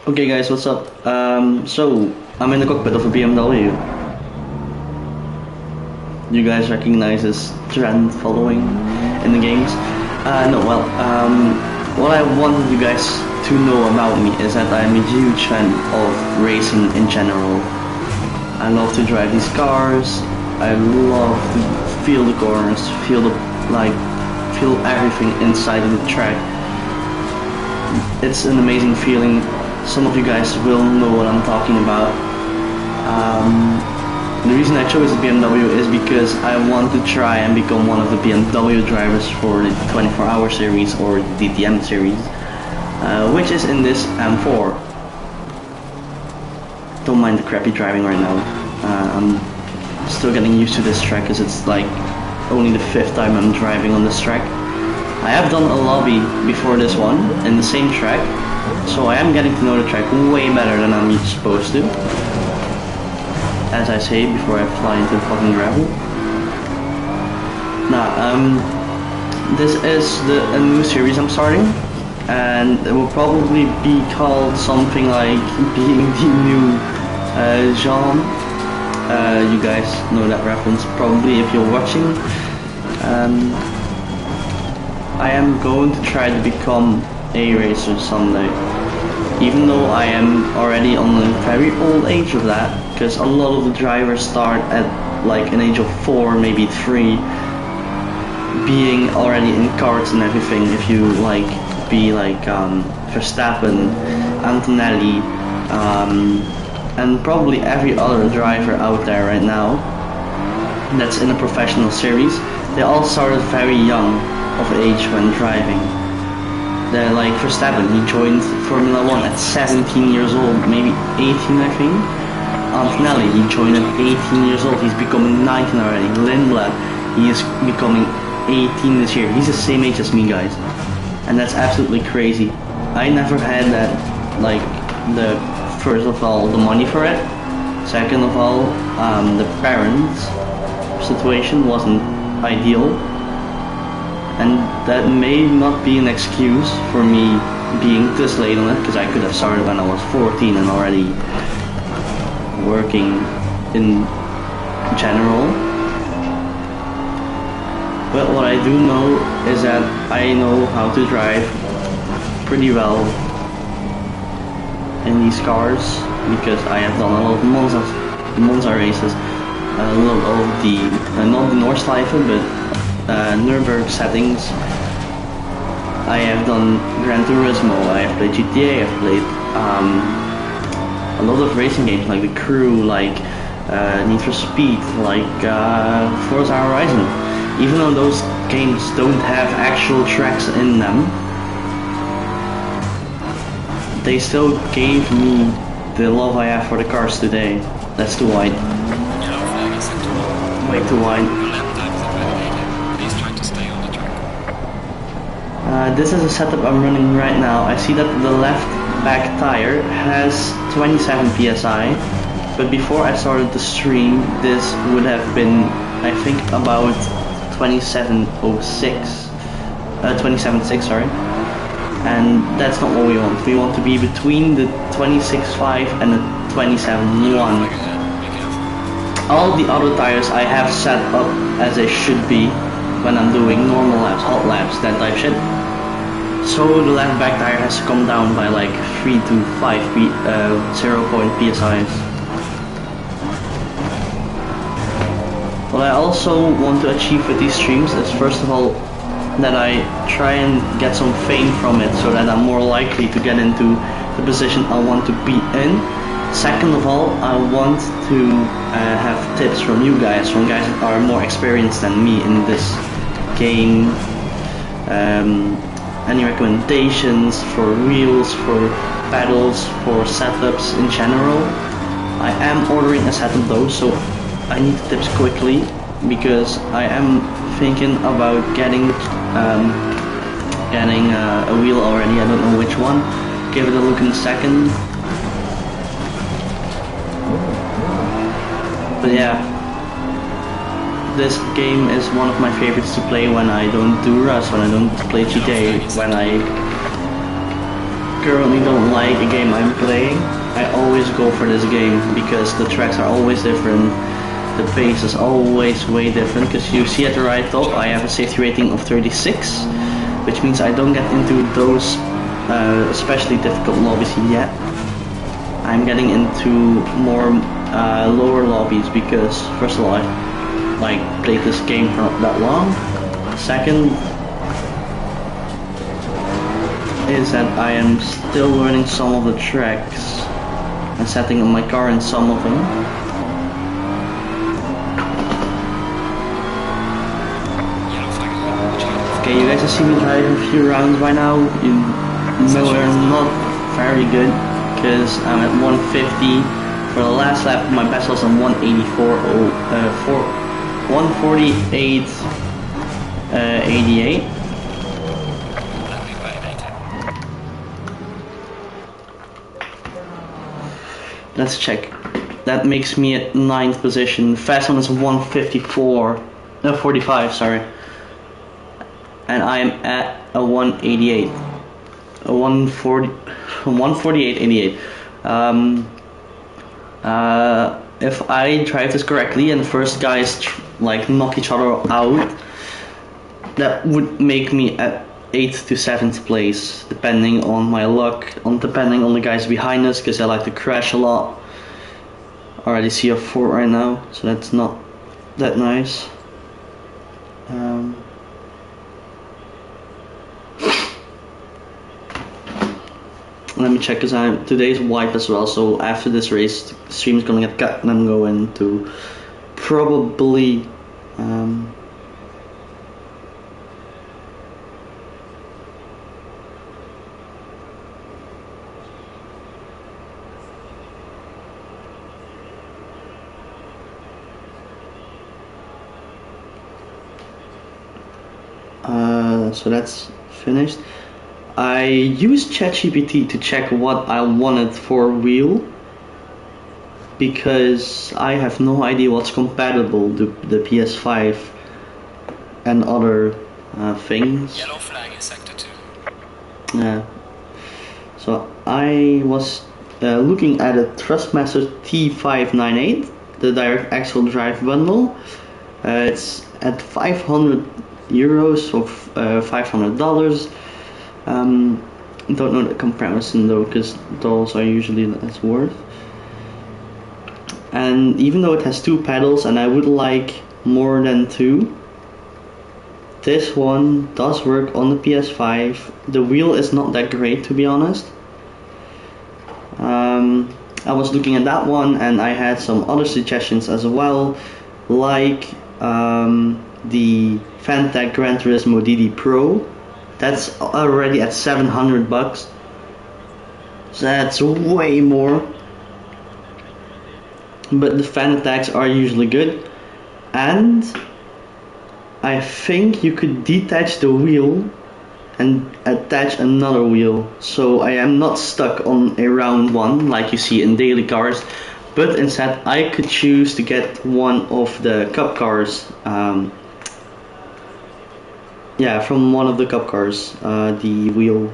Okay guys, what's up? So I'm in the cockpit of a BMW. You guys recognize this trend following in the games? No, well, what I want you guys to know about me is that I'm a huge fan of racing in general. I love to drive these cars. I love to feel the corners, feel feel everything inside of the track. It's an amazing feeling. Some of you guys will know what I'm talking about. The reason I chose the BMW is because I want to try and become one of the BMW drivers for the 24-hour series or the DTM series, which is in this M4. Don't mind the crappy driving right now. I'm still getting used to this track because it's like only the 5th time I'm driving on this track. I have done a lobby before this one in the same track, so I am getting to know the track way better than I'm supposed to. As I say before I fly into the fucking gravel. Now, this is a new series I'm starting, and it will probably be called something like being the new Jean. You guys know that reference probably if you're watching. I am going to try to become a racer someday, even though I am already on a very old age of that, because a lot of the drivers start at like an age of 4, maybe 3, being already in karts and everything. If you be like Verstappen, Antonelli, and probably every other driver out there right now that's in a professional series, they all started very young of age when driving. They're like Verstappen, he joined Formula 1 at 17 years old, maybe 18 I think. Antonelli, he joined at 18 years old, he's becoming 19 already. Lindblad, he is becoming 18 this year. He's the same age as me, guys. And that's absolutely crazy. I never had that, first of all, the money for it. Second of all, the parents' situation wasn't ideal. And that may not be an excuse for me being this late on it, because I could have started when I was 14 and already working in general. But what I do know is that I know how to drive pretty well in these cars, because I have done a lot of Monza races, a lot of the, not the Nordschleife, but Nürburgring settings. I have done Gran Turismo, I have played GTA, I've played a lot of racing games like The Crew, like Need for Speed, like Forza Horizon. Even though those games don't have actual tracks in them, they still gave me the love I have for the cars today. That's too wide. Way too wide. This is a setup I'm running right now. I see that the left back tire has 27 psi, but before I started the stream, this would have been, I think, about 27.6, sorry. And that's not what we want. We want to be between the 26.5 and the 27.1. All the other tires I have set up as they should be when I'm doing normal laps, hot laps, that type shit. So the left back tire has to come down by like 3 to 5 0 psi's. What I also want to achieve with these streams is, first of all, that I try and get some fame from it, so that I'm more likely to get into the position I want to be in. Second of all, I want to have tips from you guys, from guys that are more experienced than me in this game. Any recommendations for wheels, for pedals, for setups in general. I am ordering a setup though, so I need tips quickly, because I am thinking about getting a wheel already. I don't know which one. Give it a look in a second. But yeah, this game is one of my favorites to play when I don't do Rust, when I don't play GTA, when I currently don't like a game I'm playing, I always go for this game because the tracks are always different. The pace is always way different, because you see at the right top I have a safety rating of 36, which means I don't get into those especially difficult lobbies yet. I'm getting into more lower lobbies because first of all I like played this game for not that long. Second is that I am still learning some of the tracks and setting up my car in some of them. Okay, you guys have seen me drive a few rounds by now. You know they're not very good because I'm at 150. For the last lap, my best was on 184, 148, 88. Let's check. That makes me at 9th position. The fast one is 154, no 45, sorry. And I am at a 188, a 148.88. If I drive this correctly and the first guys like knock each other out, that would make me at 8th to 7th place, depending on my luck, depending on the guys behind us, because I like to crash a lot. I already see a 4 right now, so that's not that nice. Let me check, because today's wipe as well, so after this race the stream's gonna get cut and I'm going to probably so that's finished. I used ChatGPT to check what I wanted for wheel, because I have no idea what's compatible to the PS5 and other things. Yellow flag in sector 2. Yeah. So I was looking at a Thrustmaster T598, the direct axle drive bundle. It's at 500 euros or $500. Don't know the comparison though, because those are usually less worth. And even though it has 2 pedals and I would like more than 2, this one does work on the PS5. The wheel is not that great, to be honest. I was looking at that one and I had some other suggestions as well, like the Fanatec Gran Turismo DD Pro. That's already at $700, so that's way more. But the Fanatec's are usually good, and I think you could detach the wheel and attach another wheel, so I am not stuck on a round one like you see in daily cars, but instead I could choose to get one of the cup cars. Yeah, from one of the cup cars, the wheel.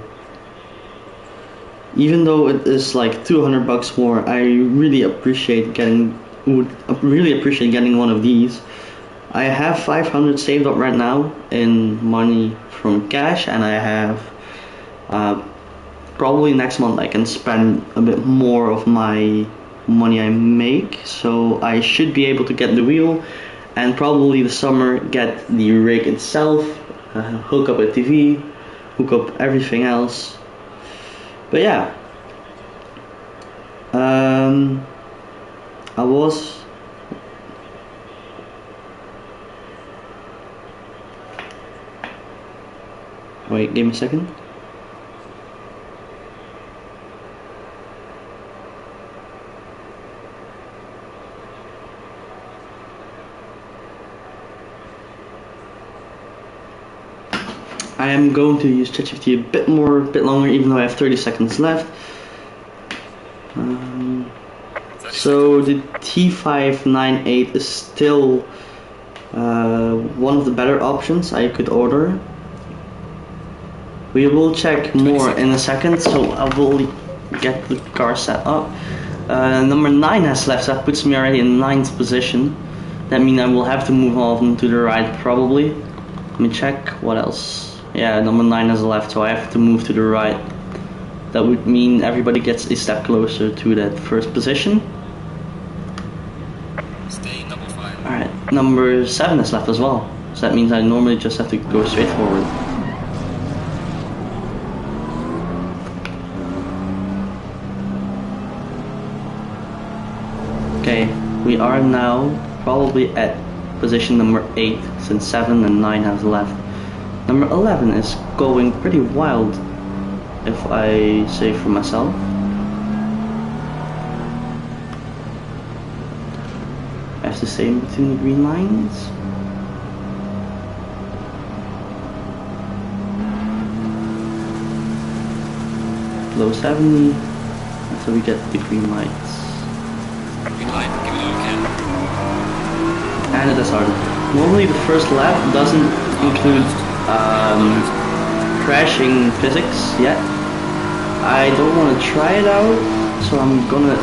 Even though it is like $200 more, I really appreciate getting one of these. I have 500 saved up right now in money from cash, and I have probably next month I can spend a bit more of my money I make, so I should be able to get the wheel, and probably the summer get the rig itself. Hook up a TV, hook up everything else. But yeah, I was wait, give me a second. I am going to use ChatGPT a bit longer, even though I have 30 seconds left. So the T598 is still one of the better options I could order. We will check more in a second, so I will get the car set up. Number 9 has left, so that puts me already in 9th position. That means I will have to move on to the right probably. Let me check what else. Yeah, number 9 has left, so I have to move to the right. That would mean everybody gets a step closer to that first position. Stay double file. Alright, number 7 is left as well. So that means I normally just have to go straight forward. Okay, we are now probably at position number 8 since 7 and 9 has left. Number 11 is going pretty wild, if I say for myself. I have to stay in between the green lines. Low 70 until we get the green lights. Green light, give it all you can. And it has started. Normally the first lap doesn't include crashing physics yet. I don't want to try it out, so I'm gonna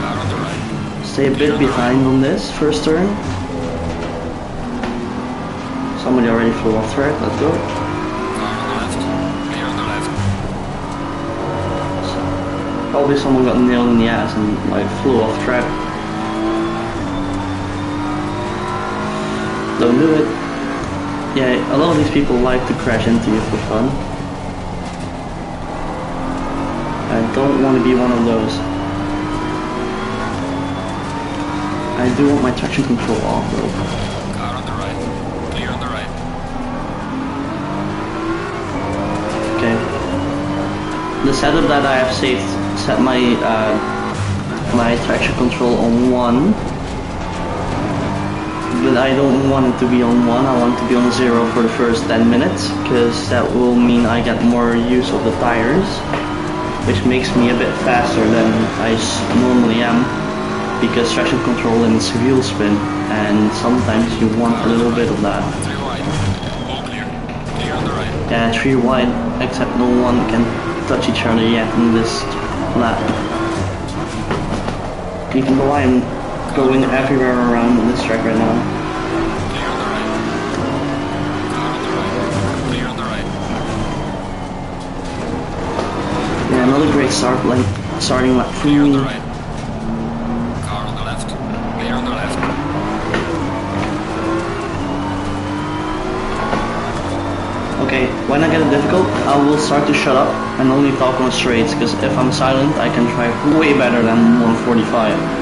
Car on the right. stay a bit behind on this first turn. Somebody already flew off track, let's go. Car on the left. Clear on the left. Probably someone got nailed in the ass and like flew off track. Don't do it. Yeah, a lot of these people like to crash into you for fun. I don't want to be one of those. I do want my traction control off though. Car on the right. Clear on the right. Okay. The setup that I have saved set my my traction control on 1. But I don't want it to be on 1, I want it to be on 0 for the first 10 minutes, because that will mean I get more use of the tires, which makes me a bit faster than I normally am, because traction control limits wheel spin, and sometimes you want a little bit of that. 3 wide. All clear. Clear on the right. Yeah, 3 wide, except no one can touch each other yet in this lap. Even though I'm going everywhere around on this track right now. Clear on the right. Car on the right. Clear on the right. Yeah, another great start, like starting lap Clear on the 3. right. Car on the left. Clear on the left. Okay, when I get it difficult, I will start to shut up and only talk on straights, because if I'm silent, I can drive way better than 145.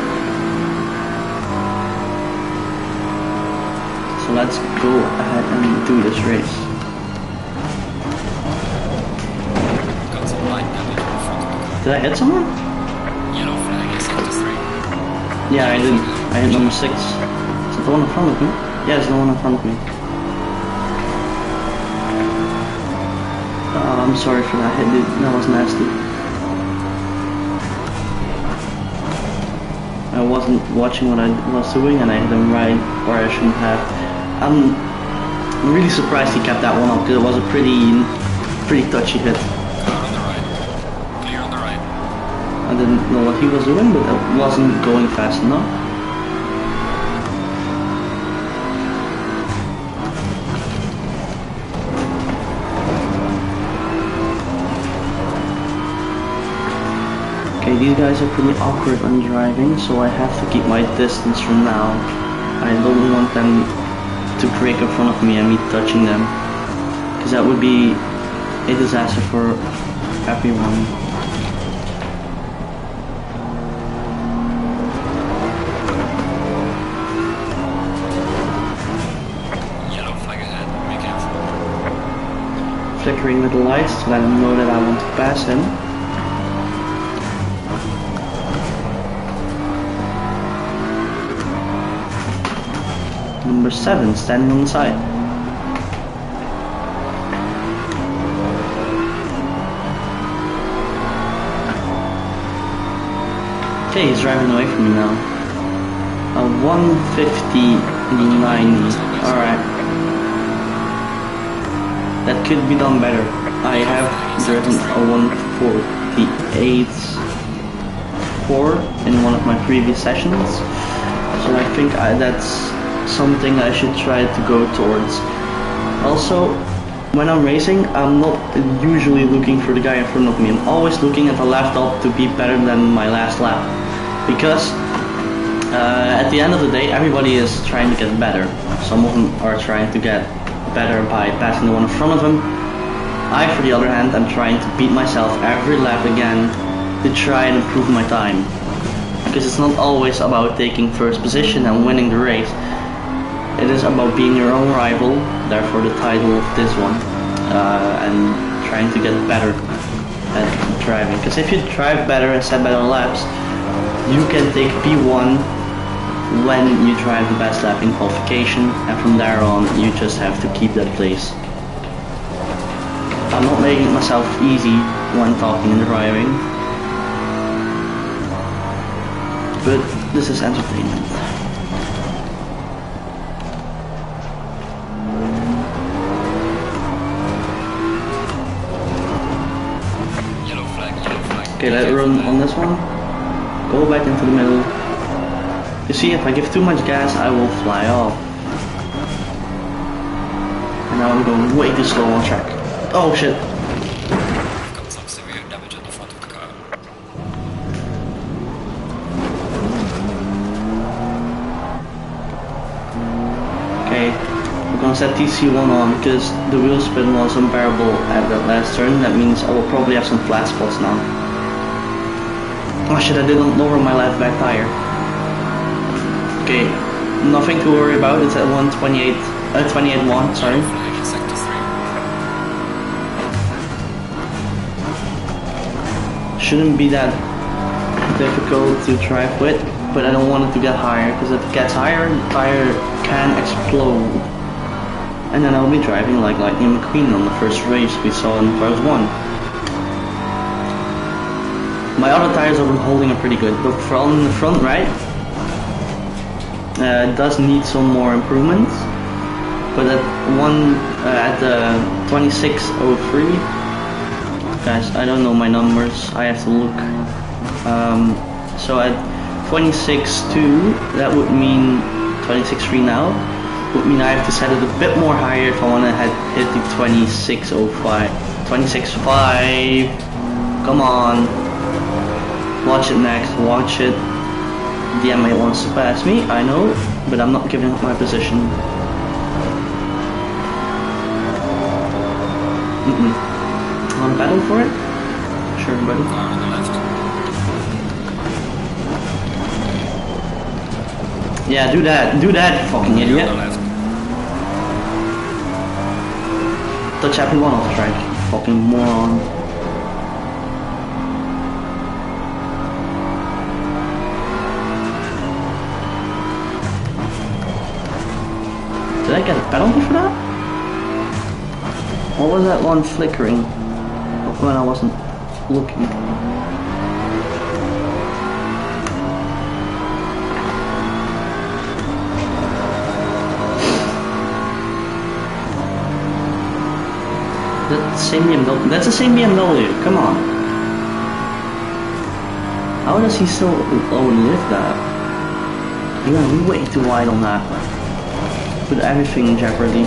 So let's go ahead and do this race. Got some light damage in front of the car. Did I hit someone? Yellow flag is sector 3. Yeah, I did. I hit number 6. Is it the one in front of me? Yeah, it's the one in front of me. I'm sorry for that hit, dude. That was nasty. I wasn't watching what I was doing and I hit him right where I shouldn't have. I'm really surprised he kept that one up, because it was a pretty touchy hit. Car on the right. Clear on the right. I didn't know what he was doing, but it wasn't going fast enough. Okay, these guys are pretty awkward when driving, so I have to keep my distance from now. I don't want them to break in front of me and me touching them, because that would be a disaster for everyone. Yellow flag ahead. Be careful. Flickering little lights to let him know that I want to pass him. Number 7 standing on the side. Okay, he's driving away from me now. 159. Alright. that could be done better. I have driven a 148.4 in one of my previous sessions, so I think that's something I should try to go towards. Also, when I'm racing, I'm not usually looking for the guy in front of me. I'm always looking at the left up to be better than my last lap, because at the end of the day, everybody is trying to get better. Some of them are trying to get better by passing the one in front of them. I, for the other hand, am trying to beat myself every lap again to try and improve my time. Because it's not always about taking first position and winning the race. It is about being your own rival, therefore the title of this one, and trying to get better at driving. Because if you drive better and set better laps, you can take P1 when you drive the best lap in qualification, and from there on you just have to keep that place. I'm not making it myself easy when talking and driving, but this is entertainment. Yellow flag, yellow flag. Okay, let's run on this one. Go back into the middle. You see, if I give too much gas, I will fly off. And now I'm going way too slow on track. Oh shit. Got some severe damage at the front of the car. Okay, we're gonna set TC1 on because the wheel spin was unbearable at that last turn. That means I will probably have some flat spots now. Oh shit, I didn't lower my left back tire. Okay, nothing to worry about. It's at 28.1, sorry. Flag in sector 3. Shouldn't be that difficult to drive with, but I don't want it to get higher, because if it gets higher, the tire can explode. And then I'll be driving like Lightning McQueen on the first race we saw in Cars 1. My other tires have been holding it pretty good, but from the front right, it does need some more improvements. But at the 26.03, guys, I don't know my numbers, I have to look. So at 26.2, that would mean 26.3 now, would mean I have to set it a bit more higher if I want to hit the 26.05. 26.5, come on. Watch it next, watch it. The M8 wants to pass me, I know, but I'm not giving up my position. Want to battle for it? Sure, buddy. Car on the left. Yeah, do that, fucking idiot. On the left. Touch everyone off track, fucking moron. Did I get a penalty for that? What was that one flickering when I wasn't looking? That's the same BMW. That's the same BMW. Come on. How does he still lift that? You're gonna be way too wide on that. Put everything in jeopardy.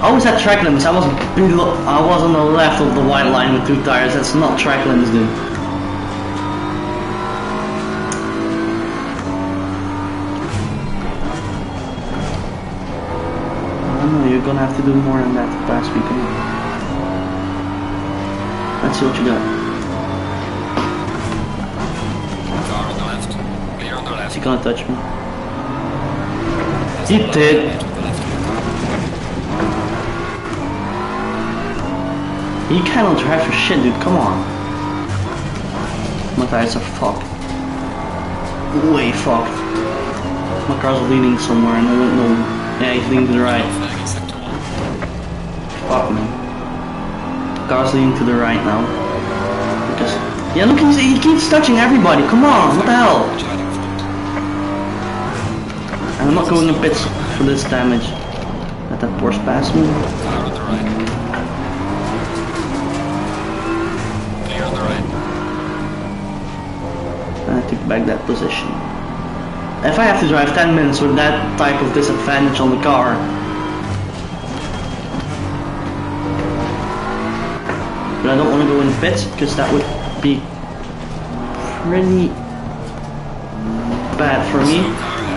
How is that track limits? I was on the left of the white line with 2 tires. That's not track limits, dude. I don't know, you're gonna have to do more than that to pass me. Come on. Let's see what you got. Car on the left. Clear on the left. Is he gonna touch me? He did. He cannot drive for shit, dude. Come on. My tires are fucked. Way fucked. My car's leaning somewhere and I don't know. Yeah, he's leaning to the right. Flag in sector 1. Fuck me. Car's leaning to the right now. Because yeah, look, he keeps touching everybody. Come on, what the hell? Charging front. I'm not going in pits for this damage. Let that Porsche pass me. Clear on the right. Clear on the right. And I took back that position. If I have to drive 10 minutes with that type of disadvantage on the car, but I don't want to go in pits because that would be pretty bad for me.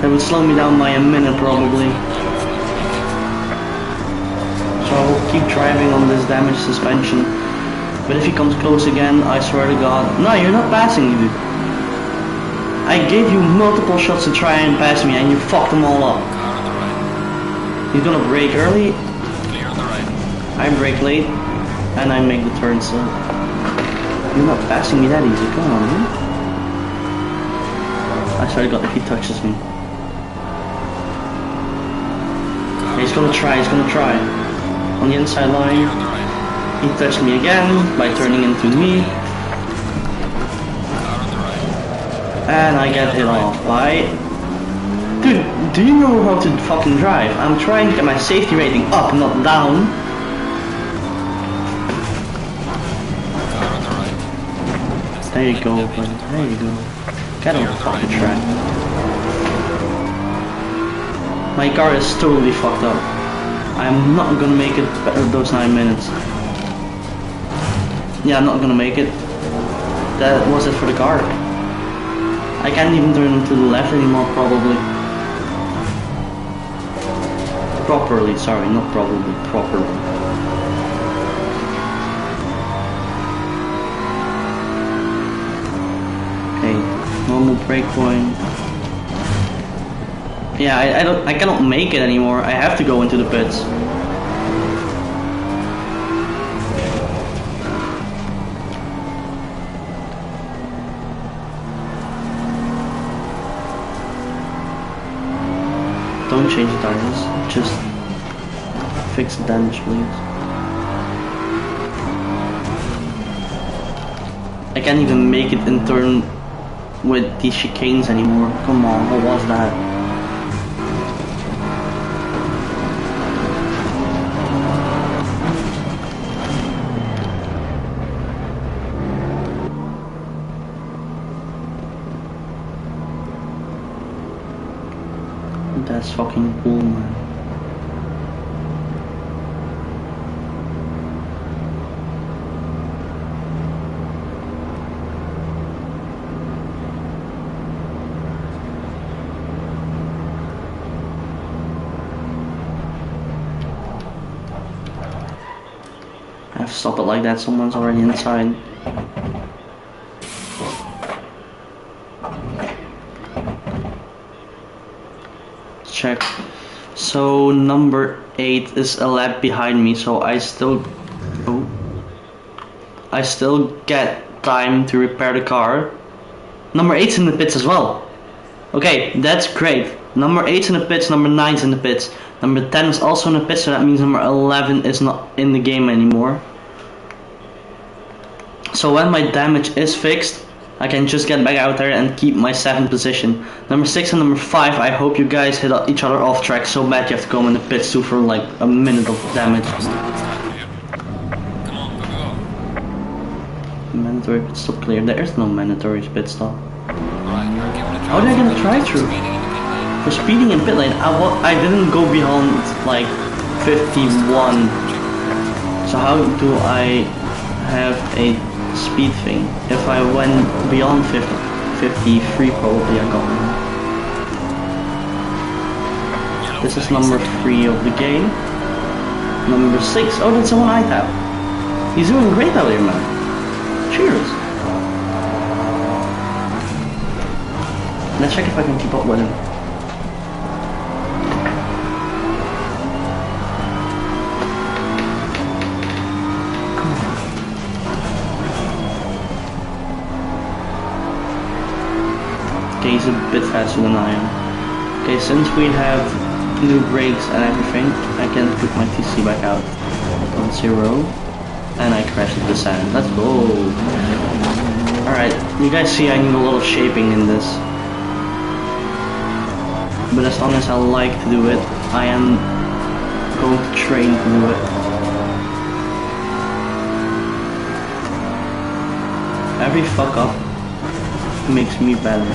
That would slow me down by a minute probably. So I will keep driving on this damaged suspension. But if he comes close again, I swear to God. No, you're not passing me, dude. I gave you multiple shots to try and pass me and you fucked them all up. Car on the right. He's gonna brake early, Clear on the right. I brake late, and I make the turn so. You're not passing me that easy, come on, dude. I swear to God if he touches me. He's gonna try. On the inside line, Clear on the right. he touched me again by turning into me, Car on the right. and I get hit off by... Dude, do you know how to fucking drive? I'm trying to get my safety rating up, not down. Car on the right. There you go, buddy. There you go. Get on the fucking track. My car is totally fucked up. I'm not gonna make it those 9 minutes. Yeah, I'm not gonna make it. That was it for the car. I can't even turn to the left anymore, probably. Properly, sorry, not probably, properly. Okay, normal breakpoint. Yeah, I cannot make it anymore. I have to go into the pits. Don't change the tires, just fix the damage, please. I can't even make it in turn with these chicanes anymore. Come on, what was that? That's fucking cool, man. I have to stop it like that, someone's already inside. Check. So number 8 is a lap behind me, so I still get time to repair the car. Number 8's in the pits as well. Okay, that's great. Number 8's in the pits, number 9's in the pits. Number 10 is also in the pits, so that means number 11 is not in the game anymore. So when my damage is fixed, I can just get back out there and keep my 7th position. Number 6 and number 5, I hope you guys hit each other off track so bad you have to go in the pits too for like a minute of damage. Come on, go. Mandatory pit stop clear. There is no mandatory pit stop. Right, you're giving a How did I get a try-through? For speeding in pit lane, I didn't go beyond like 51. So how do I have a speed thing? If I went beyond 53 probably I got one. This is number 3 of the game. Number 6, oh that's the one I have. He's doing great out here, man. Cheers. Let's check if I can keep up with him. Okay, he's a bit faster than I am. Okay, since we have new brakes and everything, I can put my TC back out on 0. And I crashed into the sand. Let's go. Alright, you guys see I need a lot of shaping in this. But as long as I like to do it, I am going to train to do it. Every fuck up makes me better.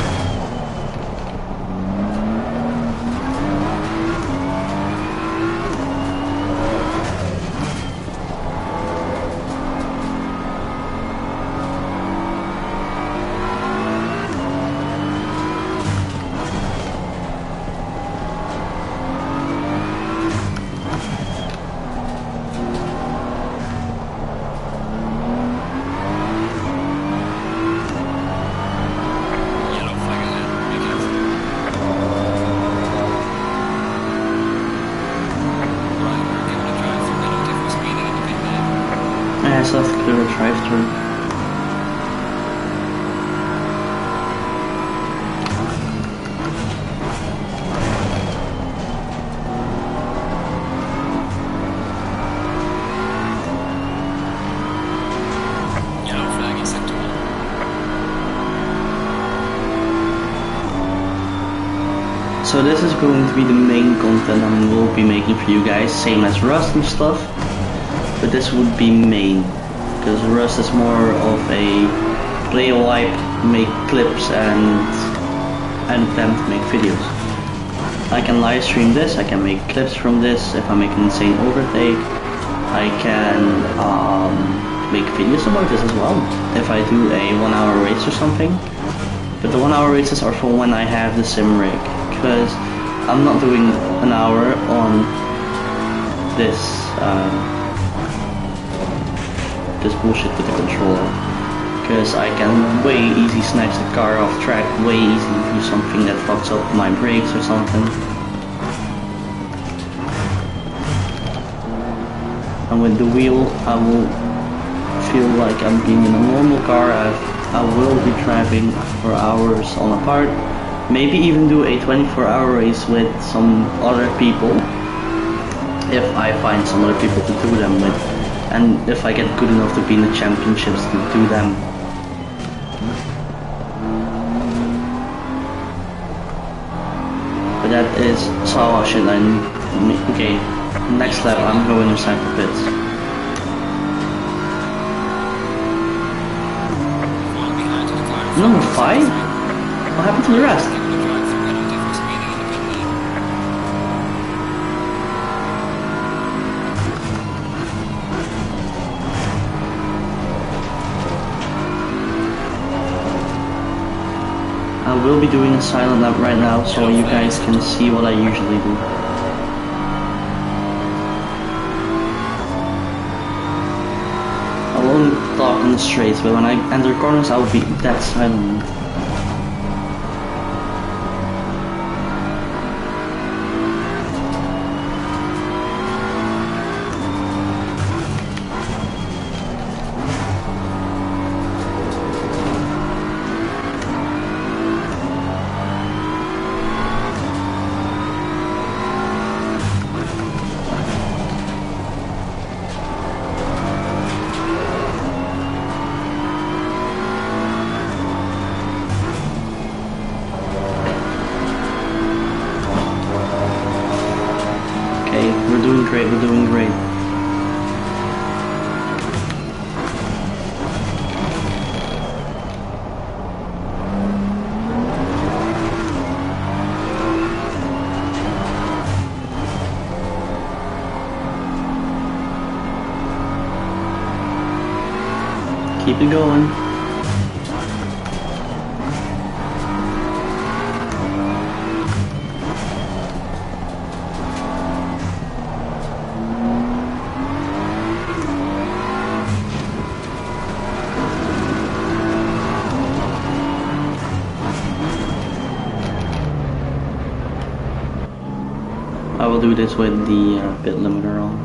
So let's clear the drive-through. Yellow flag in sector 1. So this is going to be the main content I will be making for you guys, same as Rust and stuff, but this would be main, because Rust is more of a play a wipe, make clips and attempt to make videos. I can live stream this, I can make clips from this. If I make an insane overtake, I can make videos about this as well, if I do a 1 hour race or something. But the 1 hour races are for when I have the sim rig, because I'm not doing an hour on this this bullshit with the controller, because I can way easy snatch the car off track, way easy do something that fucks up my brakes or something. And with the wheel, I will feel like I'm being in a normal car. I will be driving for hours on a part, maybe even do a 24-hour race with some other people, if I find some other people to do them with, and if I get good enough to be in the championships to do them. But that is so shit. Okay, next lap I'm going inside the pits. One behind to the car. Number 5? What happened to the rest? I will be doing a silent lap right now, so you guys can see what I usually do. I won't talk on the straights, but when I enter corners I will be that silent. We're doing great, we're doing great. Keep it going. I will do this with the bit limiter on.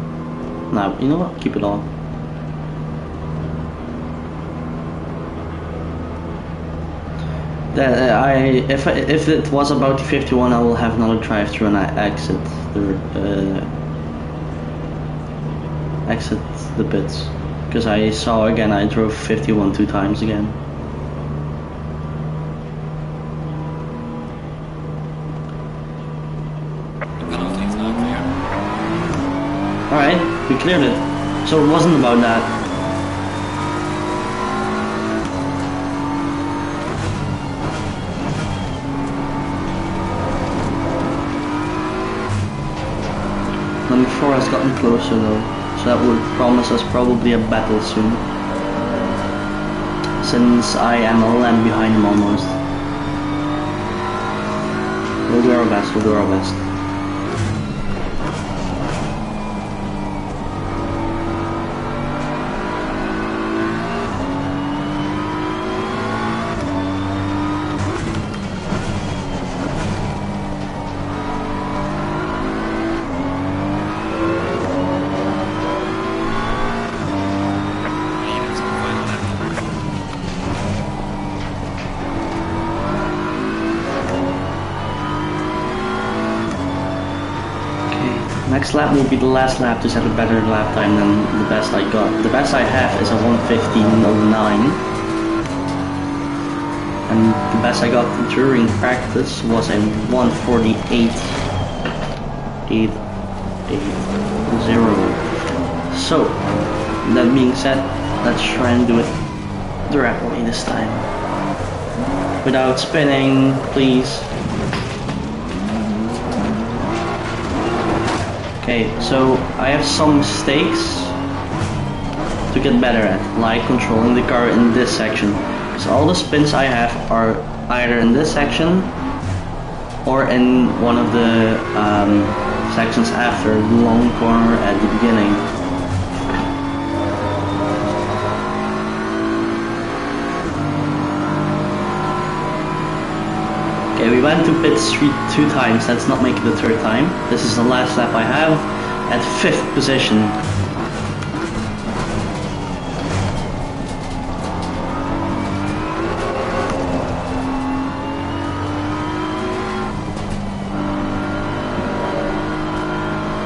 Now, you know what? Keep it on. If it was about the 51, I will have another drive-through and I exit the bits, because I saw again I drove 51 2 times again. cleared it. So it wasn't about that. Number 4 has gotten closer though, so that would promise us probably a battle soon. Since I am a lap behind him almost. We'll do our best, we'll do our best. Next lap will be the last lap to set a better lap time than the best I got. The best I have is a 1:15.09, and the best I got during practice was a 1:48.880. So, that being said, let's try and do it the right way this time. Without spinning, please. Okay, so I have some mistakes to get better at, like controlling the car in this section. So all the spins I have are either in this section or in one of the sections after the long corner at the beginning. Okay, we went to pit street 2 times, let's not make it the 3rd time. This is the last lap I have at 5th position.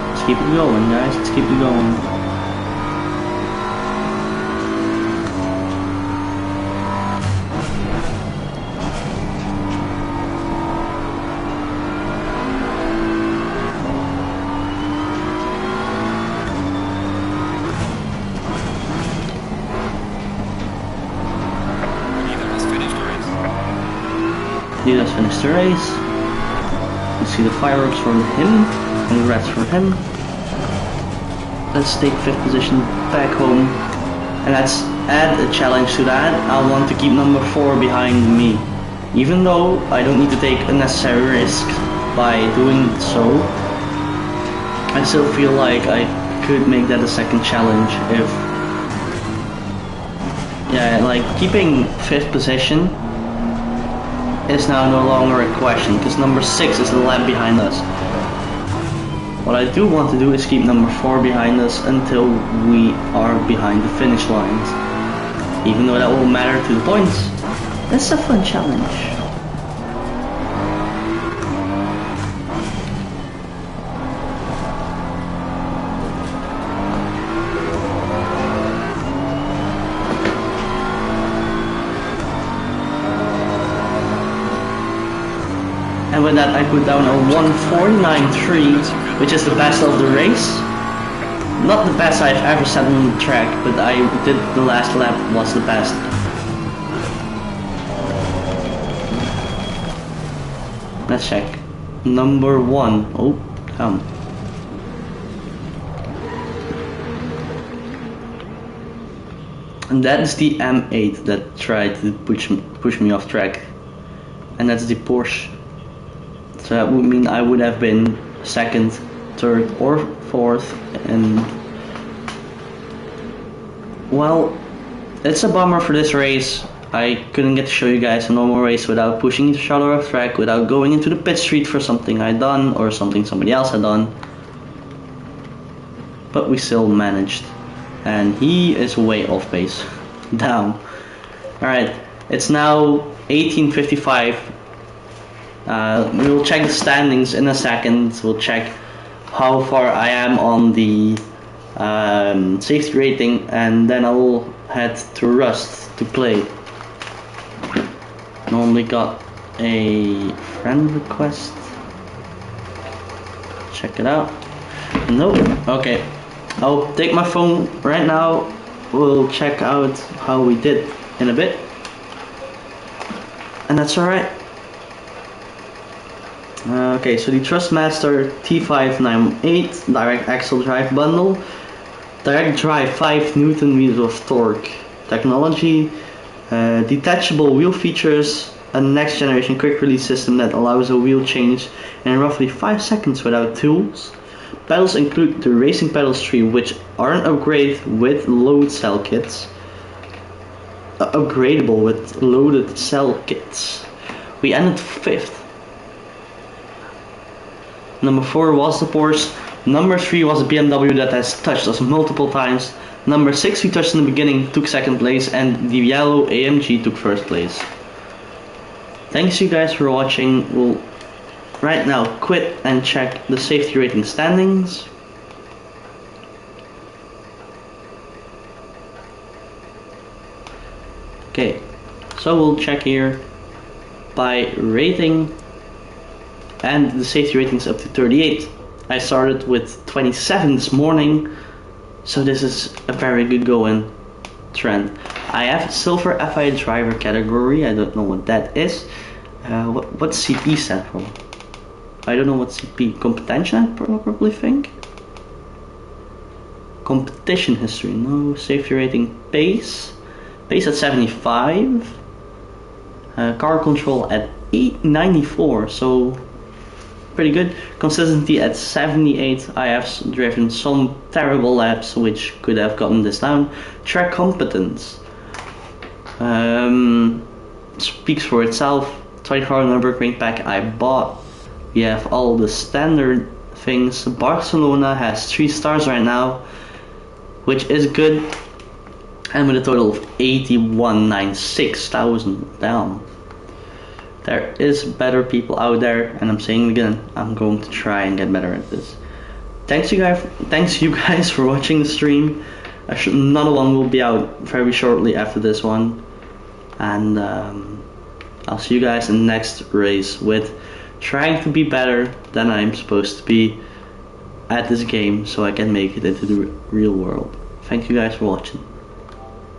Let's keep it going, guys, let's keep it going. Let's finish the race. You see the fireworks from him, congrats from him. Let's take 5th position back home, and let's add a challenge to that. I want to keep number 4 behind me. Even though I don't need to take unnecessary risks by doing so, I still feel like I could make that a second challenge if... Yeah, like keeping 5th position is now no longer a question, because number 6 is the lap behind us. What I do want to do is keep number 4 behind us until we are behind the finish lines. Even though that won't matter to the points, it's a fun challenge. And with that I put down a 1:49.3, which is the best of the race. Not the best I've ever set on the track, but I did the last lap was the best. Let's check. Number 1. Oh, come. And that's the M8 that tried to push me off track. And that's the Porsche. So that would mean I would have been 2nd, 3rd or 4th, and well, it's a bummer for this race. I couldn't get to show you guys a normal race without pushing each other off track, without going into the pit street for something I'd done or something somebody else had done. But we still managed, and he is way off pace. Down. Alright, it's now 18:55. We will check the standings in a second. We'll check how far I am on the safety rating, and then I will head to Rust to play. Normally got a friend request. Check it out. Nope. Okay. I'll take my phone right now. We'll check out how we did in a bit. And that's alright. Okay, so the Thrustmaster T598 direct axle drive bundle. Direct drive 5 Newton meters of torque technology. Detachable wheel features. A next generation quick release system that allows a wheel change in roughly 5 seconds without tools. Pedals include the Racing Pedals 3, which are an upgrade with load cell kits. Upgradable with loaded cell kits. We ended 5th. Number 4 was the Porsche. Number 3 was a BMW that has touched us multiple times. Number 6 we touched in the beginning, took 2nd place, and the yellow AMG took 1st place. Thanks you guys for watching. We'll right now quit and check the safety rating standings. Okay, so we'll check here by rating, and the safety rating is up to 38. I started with 27 this morning, so this is a very good going trend. I have silver FI driver category. I don't know what that is. What's CP stand for? I don't know what CP. Competition, I probably think. Competition history. No. Safety rating. Pace. Pace at 75. Car control at 894. So pretty good. Consistency at 78. I have driven some terrible laps which could have gotten this down. Track competence speaks for itself. 24-hour Nürburgring pack I bought. We have all the standard things. Barcelona has 3 stars right now, which is good, and with a total of 81,96,000 down. There is better people out there, and I'm saying it again, I'm going to try and get better at this. Thanks you guys for watching the stream. Another one will be out very shortly after this one, and I'll see you guys in the next race with trying to be better than I'm supposed to be at this game so I can make it into the real world. Thank you guys for watching.